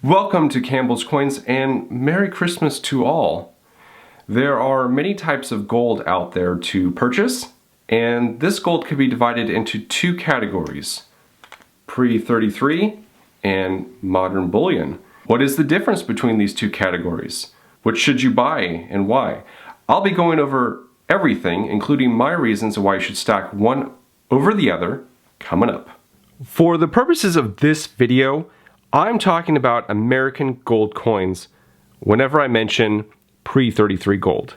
Welcome to Campbell's Coins and Merry Christmas to all. There are many types of gold out there to purchase, and this gold can be divided into two categories, pre-33 and modern bullion. What is the difference between these two categories? What should you buy and why? I'll be going over everything, including my reasons why you should stack one over the other, coming up. For the purposes of this video, I'm talking about American gold coins whenever I mention pre-33 gold.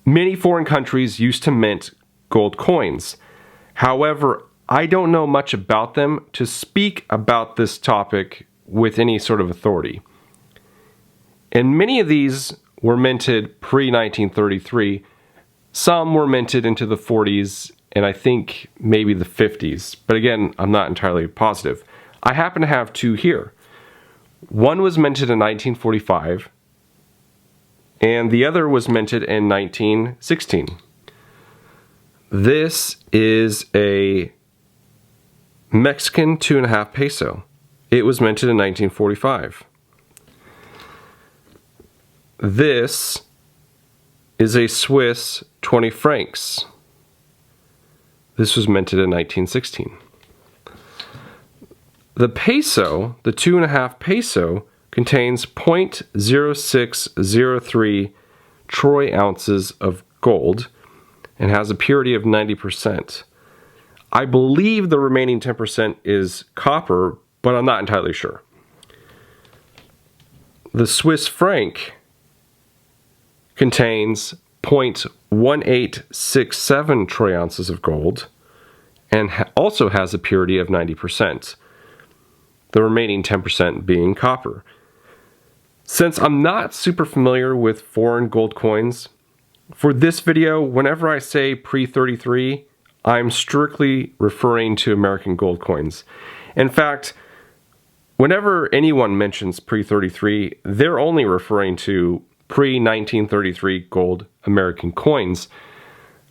Many foreign countries used to mint gold coins. However, I don't know much about them to speak about this topic with any sort of authority. And many of these were minted pre-1933. Some were minted into the 40s and I think maybe the 50s. But again, I'm not entirely positive. I happen to have two here. One was minted in 1945 and the other was minted in 1916. This is a Mexican 2.5 peso. It was minted in 1945. This is a Swiss 20 francs. This was minted in 1916. The peso, the 2.5 peso, contains 0.0603 troy ounces of gold and has a purity of 90%. I believe the remaining 10% is copper, but I'm not entirely sure. The Swiss franc contains 0.1867 troy ounces of gold and also has a purity of 90%. The remaining 10% being copper. Since I'm not super familiar with foreign gold coins, for this video, whenever I say pre-33, I'm strictly referring to American gold coins. In fact, whenever anyone mentions pre-33, they're only referring to pre-1933 gold American coins.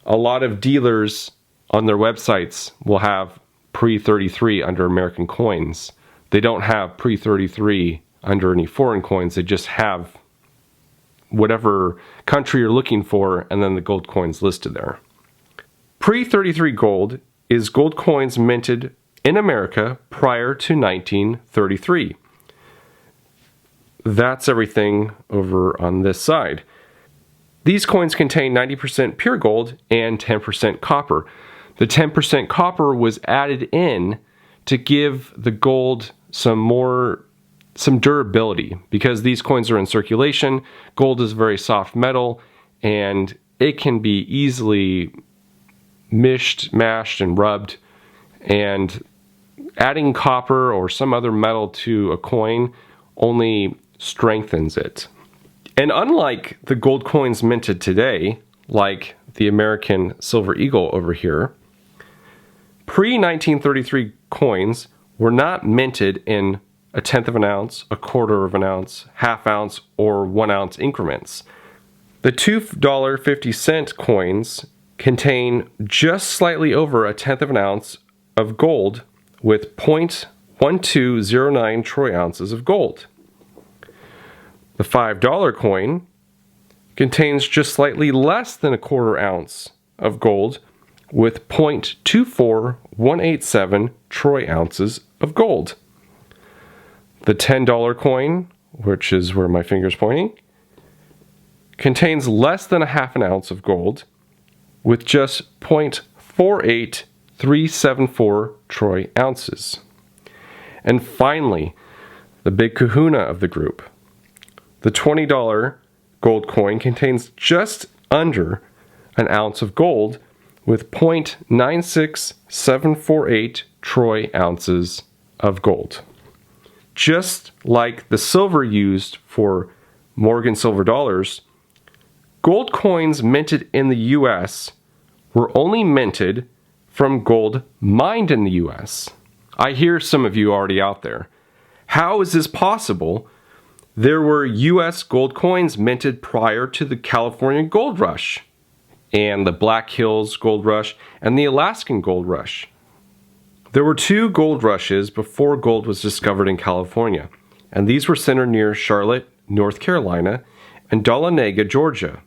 A lot of dealers on their websites will have pre-33 under American coins. They don't have pre-33 under any foreign coins. They just have whatever country you're looking for and then the gold coins listed there. Pre-33 gold is gold coins minted in America prior to 1933. That's everything over on this side. These coins contain 90% pure gold and 10% copper. The 10% copper was added in to give the gold some durability, because these coins are in circulation. Gold is a very soft metal and it can be easily mashed and rubbed, and adding copper or some other metal to a coin only strengthens it. And unlike the gold coins minted today, like the American Silver Eagle over here, pre-1933 coins were not minted in 1/10 of an ounce, 1/4 of an ounce, 1/2 ounce, or 1 ounce increments. The $2.50 coins contain just slightly over 1/10 of an ounce of gold with 0.1209 troy ounces of gold. The $5 coin contains just slightly less than 1/4 ounce of gold with 0.24187 troy ounces of gold. The $10 coin, which is where my finger's pointing, contains less than 1/2 ounce of gold with just 0.48374 troy ounces. And finally, the big kahuna of the group. The $20 gold coin contains just under an ounce of gold with 0.96748 troy ounces of gold. Just like the silver used for Morgan silver dollars, gold coins minted in the US were only minted from gold mined in the US. I hear some of you already out there. How is this possible? There were US gold coins minted prior to the California Gold Rush, and the Black Hills Gold Rush, and the Alaskan Gold Rush. There were two gold rushes before gold was discovered in California, and these were centered near Charlotte, North Carolina, and Dahlonega, Georgia.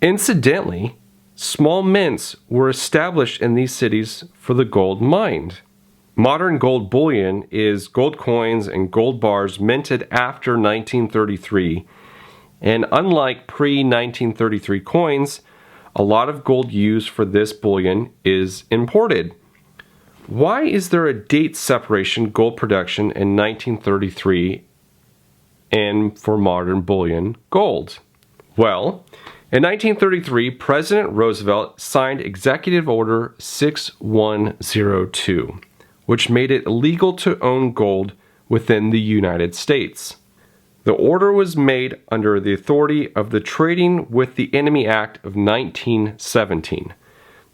Incidentally, small mints were established in these cities for the gold mined. Modern gold bullion is gold coins and gold bars minted after 1933, and unlike pre-1933 coins, a lot of gold used for this bullion is imported. Why is there a date separation gold production in 1933 and for modern bullion gold? Well, in 1933, President Roosevelt signed Executive Order 6102, which made it illegal to own gold within the United States. The order was made under the authority of the Trading with the Enemy Act of 1917.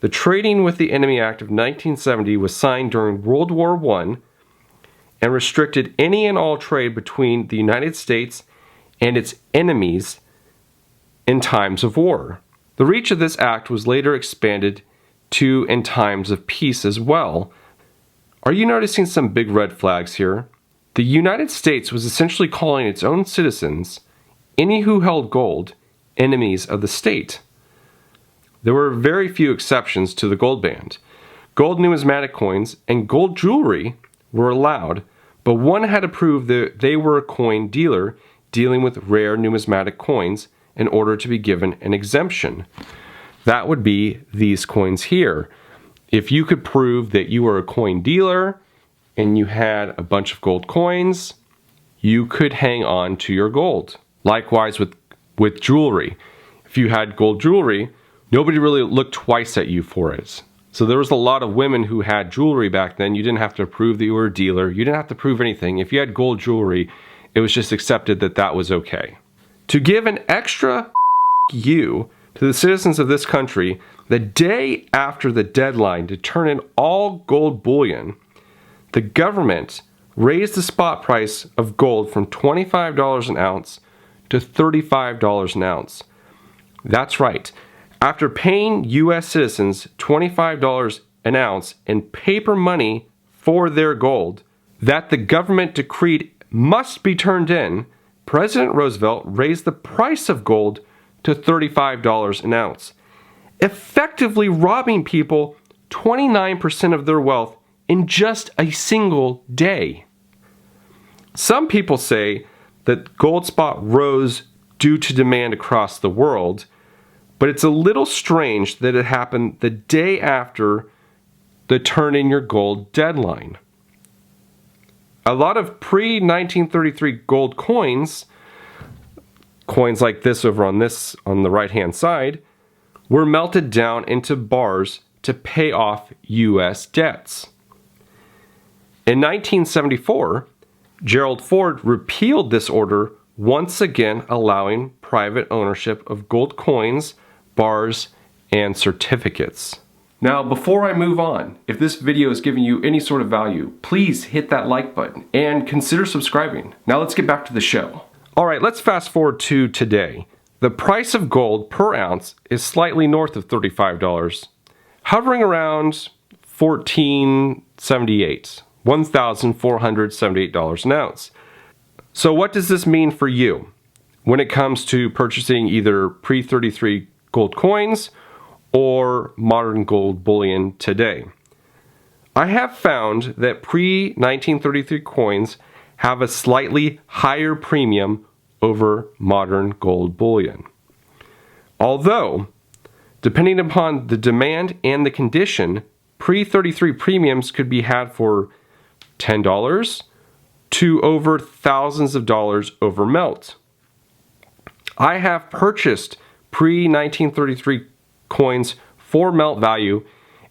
The Trading with the Enemy Act of 1970 was signed during World War I and restricted any and all trade between the United States and its enemies in times of war. The reach of this act was later expanded to in times of peace as well. Are you noticing some big red flags here? The United States was essentially calling its own citizens, any who held gold, enemies of the state. There were very few exceptions to the gold ban. Gold numismatic coins and gold jewelry were allowed, but one had to prove that they were a coin dealer dealing with rare numismatic coins in order to be given an exemption. That would be these coins here. If you could prove that you were a coin dealer and you had a bunch of gold coins, you could hang on to your gold. Likewise with jewelry. If you had gold jewelry, nobody really looked twice at you for it. So there was a lot of women who had jewelry back then. You didn't have to prove that you were a dealer. You didn't have to prove anything. If you had gold jewelry, it was just accepted that that was okay. To give an extra you to the citizens of this country, the day after the deadline to turn in all gold bullion, the government raised the spot price of gold from $25 an ounce to $35 an ounce. That's right. After paying U.S. citizens $25 an ounce in paper money for their gold that the government decreed must be turned in, President Roosevelt raised the price of gold to $35 an ounce, effectively robbing people 29% of their wealth in just a single day. Some people say that gold spot rose due to demand across the world, but it's a little strange that it happened the day after the turn in your gold deadline. A lot of pre-1933 gold coins like this over on the right-hand side, were melted down into bars to pay off U.S. debts. In 1974, Gerald Ford repealed this order, once again allowing private ownership of gold coins, bars, and certificates. Now, before I move on, if this video is giving you any sort of value, please hit that like button and consider subscribing. Now let's get back to the show. Alright, let's fast forward to today. The price of gold per ounce is slightly north of $35, hovering around $1,478 an ounce. So what does this mean for you when it comes to purchasing either pre-33 gold coins or modern gold bullion today? I have found that pre-1933 coins have a slightly higher premium over modern gold bullion. Although, depending upon the demand and the condition, pre-33 premiums could be had for $10 to over thousands of dollars over melt. I have purchased pre-1933 coins for melt value,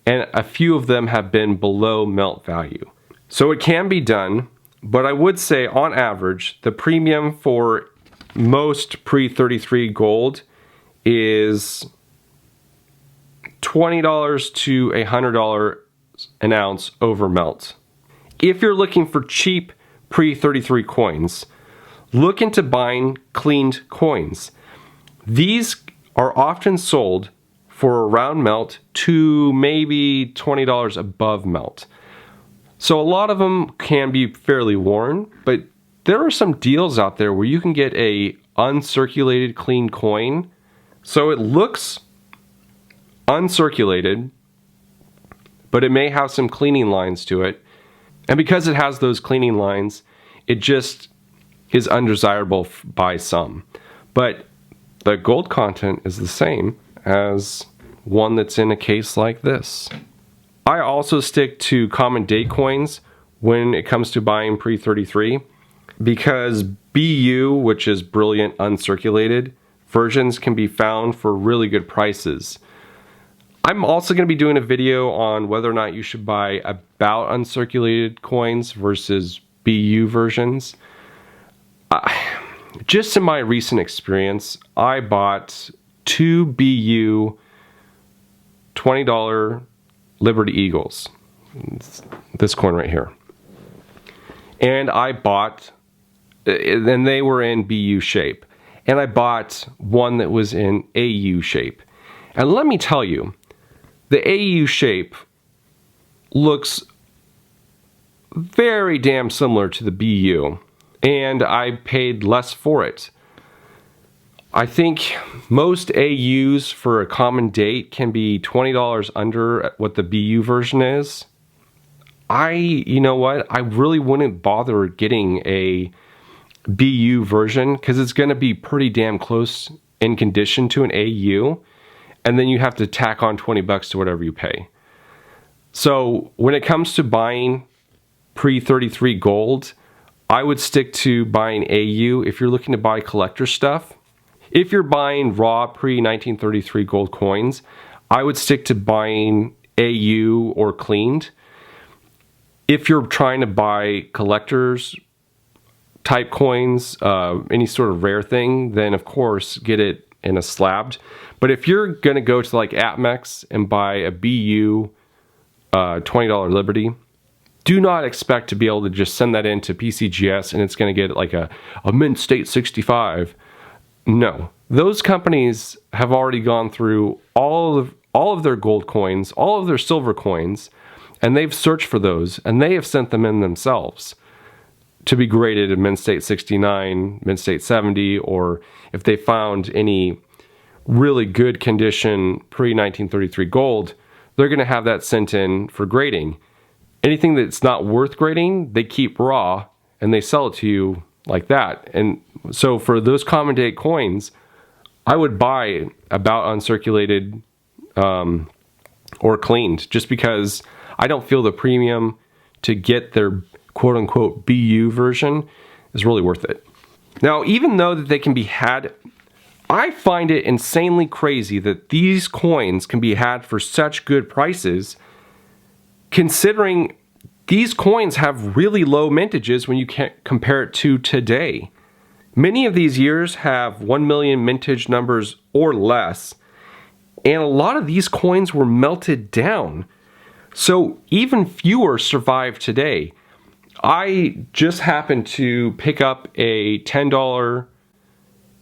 and a few of them have been below melt value. So it can be done, but I would say on average, the premium for most pre-33 gold is $20 to $100 an ounce over melt. If you're looking for cheap pre-33 coins, look into buying cleaned coins. These are often sold for around melt to maybe $20 above melt. So a lot of them can be fairly worn, but there are some deals out there where you can get a uncirculated clean coin. So it looks uncirculated, but it may have some cleaning lines to it. And because it has those cleaning lines, it just is undesirable by some. But the gold content is the same as one that's in a case like this. I also stick to common date coins when it comes to buying pre-33 because BU, which is brilliant uncirculated, versions can be found for really good prices. I'm also going to be doing a video on whether or not you should buy about uncirculated coins versus BU versions. Just in my recent experience, I bought 2 BU $20 Liberty Eagles. It's this coin right here. And I bought, and they were in BU shape. And I bought one that was in AU shape. And let me tell you, the AU shape looks very damn similar to the BU, and I paid less for it. I think most AUs for a common date can be $20 under what the BU version is. You know what, I really wouldn't bother getting a BU version because it's going to be pretty damn close in condition to an AU. And then you have to tack on 20 bucks to whatever you pay. So when it comes to buying pre-33 gold, I would stick to buying AU if you're looking to buy collector stuff. If you're buying raw pre-1933 gold coins, I would stick to buying AU or cleaned. If you're trying to buy collectors type coins, any sort of rare thing, then of course get it in a slabbed. But if you're going to go to like APMEX and buy a BU $20 Liberty, do not expect to be able to just send that into PCGS and it's going to get like a mint state 65. No, those companies have already gone through all of their gold coins, all of their silver coins, and they've searched for those and they have sent them in themselves to be graded in mint state 69, mint state 70, or if they found any really good condition pre-1933 gold, they're going to have that sent in for grading. Anything that's not worth grading, they keep raw and they sell it to you like that. And so for those common date coins, I would buy about uncirculated or cleaned just because I don't feel the premium to get their quote-unquote BU version is really worth it. Now, even though that they can be had, I find it insanely crazy that these coins can be had for such good prices, considering these coins have really low mintages when you can't compare it to today. Many of these years have 1 million mintage numbers or less, and a lot of these coins were melted down. So even fewer survive today. I just happened to pick up a $10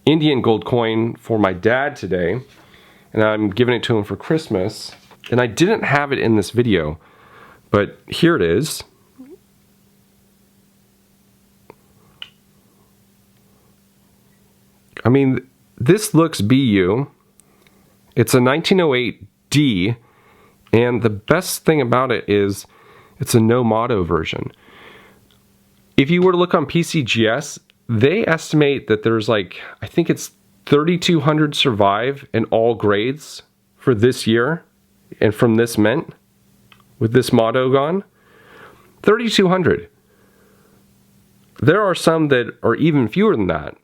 Indian gold coin for my dad today, and I'm giving it to him for Christmas. And I didn't have it in this video, but here it is. I mean, this looks BU. It's a 1908D, and the best thing about it is it's a no motto version. If you were to look on PCGS, they estimate that there's like, I think it's 3,200 survive in all grades for this year and from this mint with this motto gone. 3,200. There are some that are even fewer than that.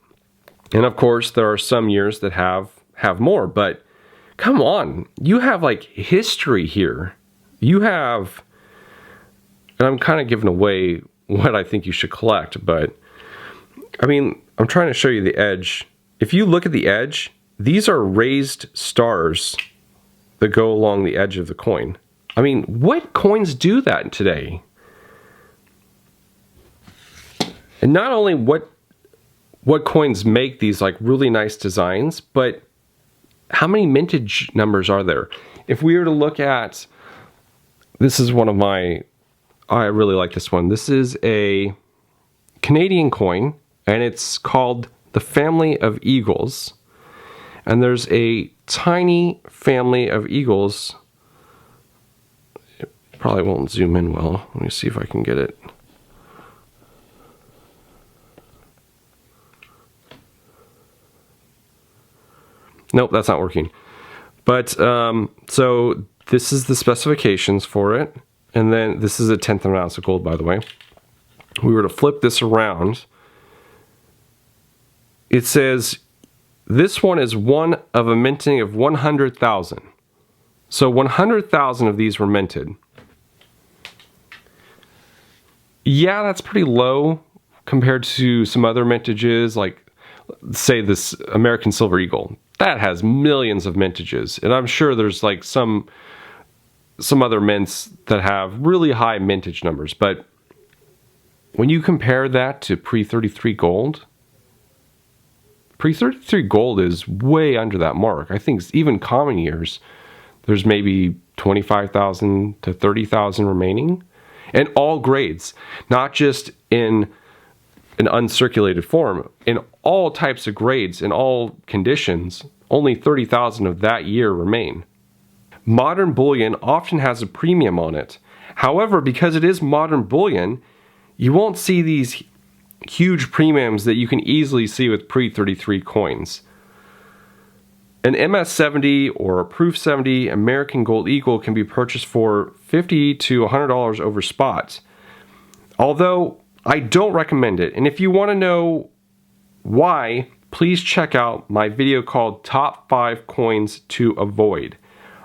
And of course, there are some years that have more, but come on, you have like history here. You have, and I'm kind of giving away what I think you should collect, but I mean, I'm trying to show you the edge. If you look at the edge, these are raised stars that go along the edge of the coin. I mean, what coins do that today? And not only what coins make these like really nice designs, but how many mintage numbers are there? If we were to look at, this is one of my, I really like this one. This is a Canadian coin, and it's called the Family of Eagles. And there's a tiny family of eagles. It probably won't zoom in well. Let me see if I can get it. Nope, that's not working. But so this is the specifications for it. And then this is a 1/10 of an ounce of gold, by the way. We were to flip this around. It says this one is one of a minting of 100,000. So 100,000 of these were minted. Yeah, that's pretty low compared to some other mintages, like say this American Silver Eagle. That has millions of mintages, and I'm sure there's like some other mints that have really high mintage numbers, but when you compare that to pre-33 gold, pre-33 gold is way under that mark. I think even common years, there's maybe 25,000 to 30,000 remaining. And all grades, not just in an uncirculated form. In all types of grades, in all conditions, only 30,000 of that year remain. Modern bullion often has a premium on it. However, because it is modern bullion, you won't see these huge premiums that you can easily see with pre-33 coins. An MS-70 or a Proof 70 American Gold Eagle can be purchased for $50 to $100 over spot. Although I don't recommend it, and if you want to know why, please check out my video called Top 5 Coins to Avoid.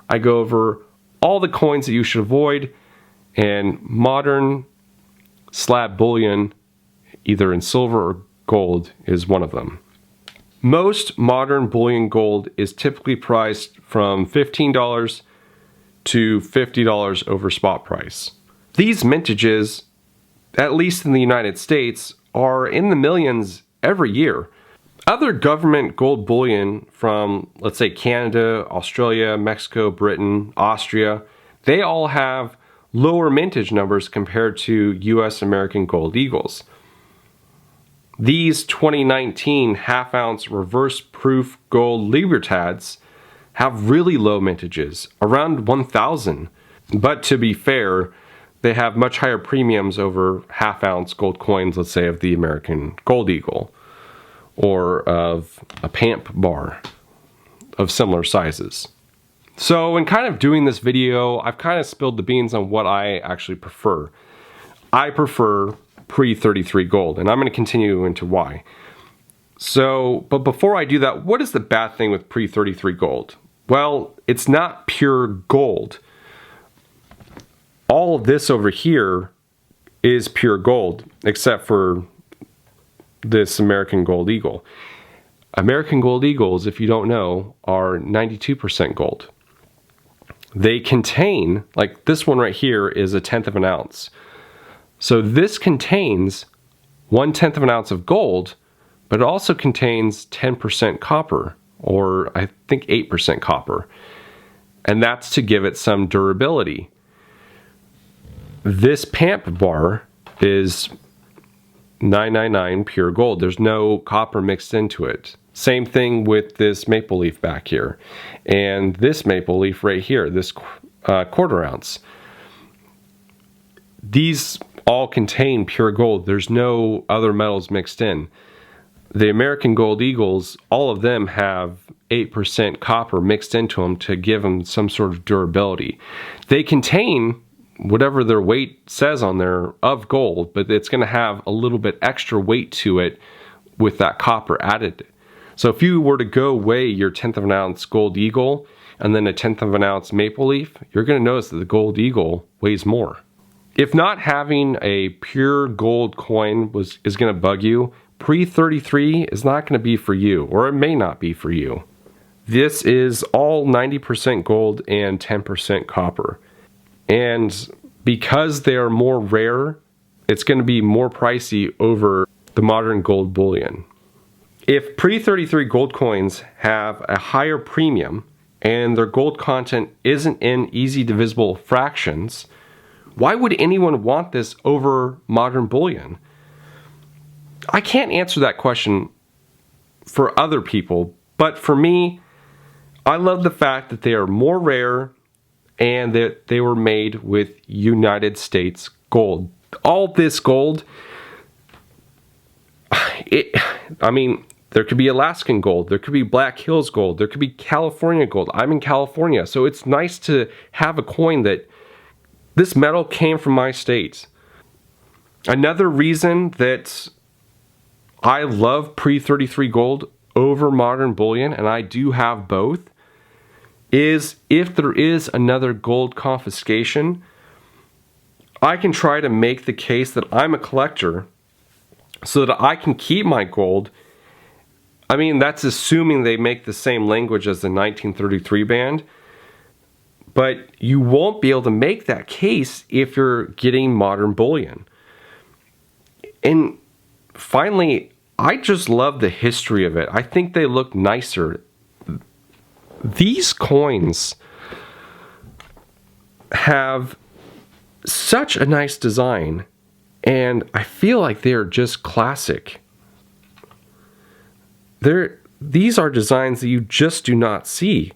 I go over all the coins that you should avoid, and modern slab bullion, either in silver or gold, is one of them. Most modern bullion gold is typically priced from $15 to $50 over spot price. These mintages, at least in the United States, are in the millions every year. Other government gold bullion from, let's say, Canada, Australia, Mexico, Britain, Austria, they all have lower mintage numbers compared to US American Gold Eagles. These 2019 half-ounce reverse proof gold Libertads have really low mintages, around 1,000. But to be fair, they have much higher premiums over half-ounce gold coins, let's say, of the American Gold Eagle, or of a PAMP bar of similar sizes. So in kind of doing this video, I've kind of spilled the beans on what I actually prefer. I prefer pre-33 gold, and I'm going to continue into why. So, but before I do that, what is the bad thing with pre-33 gold? Well, it's not pure gold. All of this over here is pure gold, except for this American Gold Eagle. American Gold Eagles, if you don't know, are 92% gold. They contain, like this one right here is 1/10 of an ounce. So this contains 1/10 of an ounce of gold, but it also contains 10% copper, or I think 8% copper. And that's to give it some durability. This PAMP bar is 999 pure gold. There's no copper mixed into it. Same thing with this maple leaf back here. And this maple leaf right here, this 1/4 ounce. These all contain pure gold. There's no other metals mixed in. The American Gold Eagles, all of them have 8% copper mixed into them to give them some sort of durability. They contain whatever their weight says on there of gold, but it's going to have a little bit extra weight to it with that copper added. So if you were to go weigh your 1/10 of an ounce Gold Eagle and then a 1/10 of an ounce maple leaf, you're going to notice that the Gold Eagle weighs more. If not having a pure gold coin is going to bug you, pre-33 is not going to be for you, or it may not be for you. This is all 90% gold and 10% copper. And because they are more rare, it's going to be more pricey over the modern gold bullion. If pre-33 gold coins have a higher premium and their gold content isn't in easy divisible fractions, why would anyone want this over modern bullion? I can't answer that question for other people, but for me, I love the fact that they are more rare and that they were made with United States gold. All this gold, I mean, there could be Alaskan gold, there could be Black Hills gold, there could be California gold. I'm in California, so it's nice to have a coin that this metal came from my state. Another reason that I love pre-33 gold over modern bullion, and I do have both, is if there is another gold confiscation, I can try to make the case that I'm a collector so that I can keep my gold. I mean, that's assuming they make the same language as the 1933 band, but you won't be able to make that case if you're getting modern bullion. And finally, I just love the history of it. I think they look nicer. These coins have such a nice design, and I feel like they're just classic. These are designs that you just do not see.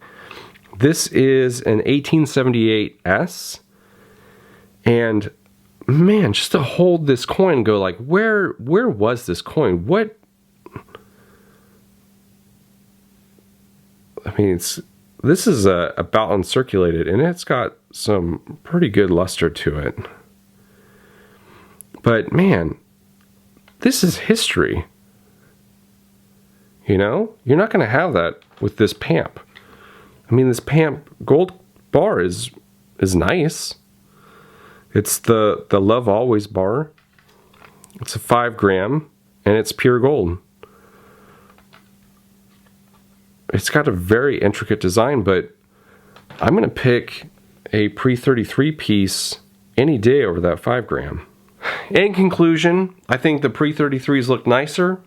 This is an 1878S, and man, just to hold this coin and go like, where was this coin? What? I mean, this is about uncirculated, and it's got some pretty good luster to it. But man, this is history. You know, you're not going to have that with this PAMP. I mean, this PAMP gold bar is nice. It's the Love Always bar. It's a 5 gram, and it's pure gold. It's got a very intricate design, but I'm going to pick a pre-33 piece any day over that 5 gram. In conclusion, I think the pre-33s look nicer.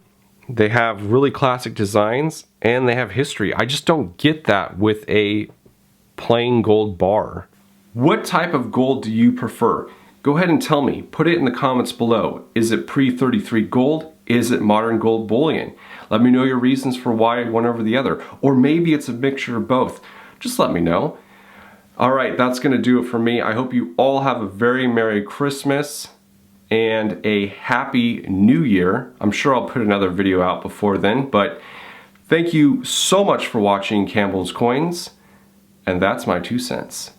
They have really classic designs, and they have history. I just don't get that with a plain gold bar. What type of gold do you prefer? Go ahead and tell me. Put it in the comments below. Is it pre-33 gold? Is it modern gold bullion? Let me know your reasons for why one over the other. Or maybe it's a mixture of both. Just let me know. Alright, that's going to do it for me. I hope you all have a very Merry Christmas and a Happy New Year. I'm sure I'll put another video out before then, but thank you so much for watching Campbell's Coins, and that's my 2 cents.